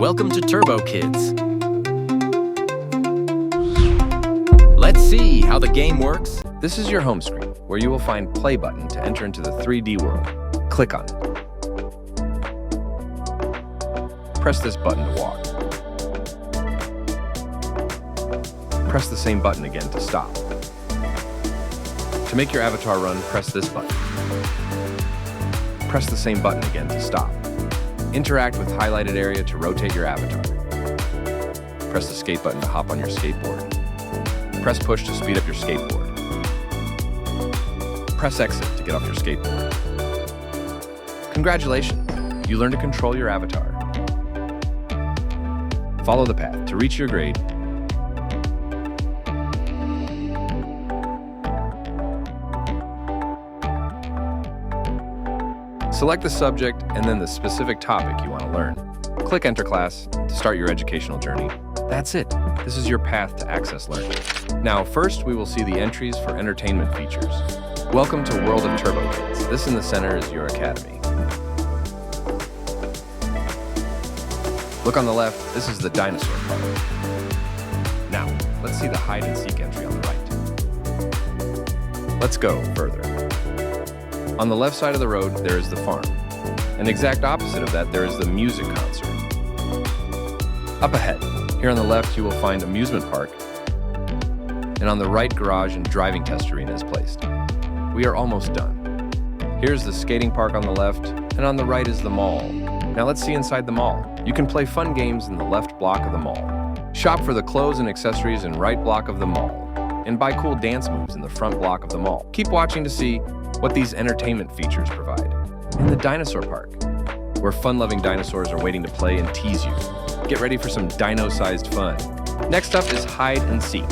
Welcome to TurboKIDS. Let's see how the game works. This is your home screen, where you will find Play button to enter into the 3D world. Click on it. Press this button to walk. Press the same button again to stop. To make your avatar run, press this button. Press the same button again to stop. Interact with highlighted area to rotate your avatar. Press the skate button to hop on your skateboard. Press push to speed up your skateboard. Press exit to get off your skateboard. Congratulations! You learned to control your avatar. Follow the path to reach your grade. Select the subject and then the specific topic you want to learn. Click Enter Class to start your educational journey. That's it. This is your path to access learning. Now, first we will see the entries for entertainment features. Welcome to World of TurboKIDS. This in the center is your academy. Look on the left, this is the dinosaur part. Now, let's see the hide and seek entry on the right. Let's go further. On the left side of the road, there is the farm. And exact opposite of that, there is the music concert. Up ahead, here on the left, you will find amusement park. And on the right, garage and driving test arena is placed. We are almost done. Here's the skating park on the left, and on the right is the mall. Now let's see inside the mall. You can play fun games in the left block of the mall. Shop for the clothes and accessories in right block of the mall. And buy cool dance moves in the front block of the mall. Keep watching to see what these entertainment features provide. In the dinosaur park, where fun-loving dinosaurs are waiting to play and tease you. Get ready for some dino-sized fun. Next up is hide and seek.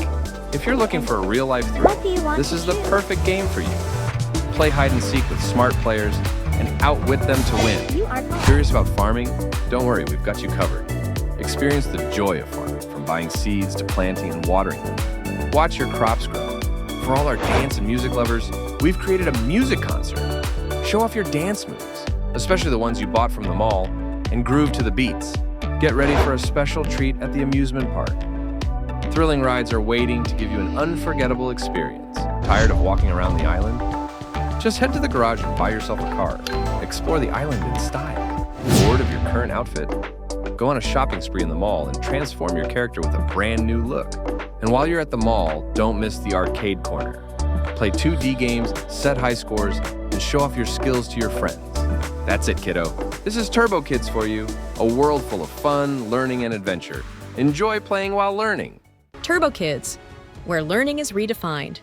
If you're looking for a real-life thrill, this is the perfect game for you. Play hide and seek with smart players and outwit them to win. Curious about farming? Don't worry, we've got you covered. Experience the joy of farming, from buying seeds to planting and watering them. Watch your crops grow. For all our dance and music lovers, we've created a music concert. Show off your dance moves, especially the ones you bought from the mall, and groove to the beats. Get ready for a special treat at the amusement park. Thrilling rides are waiting to give you an unforgettable experience. Tired of walking around the island? Just head to the garage and buy yourself a car. Explore the island in style. Bored of your current outfit? Go on a shopping spree in the mall and transform your character with a brand new look. And while you're at the mall, don't miss the arcade corner. Play 2D games, set high scores, and show off your skills to your friends. That's it, kiddo. This is TurboKIDS for you, a world full of fun, learning, and adventure. Enjoy playing while learning. TurboKIDS, where learning is redefined.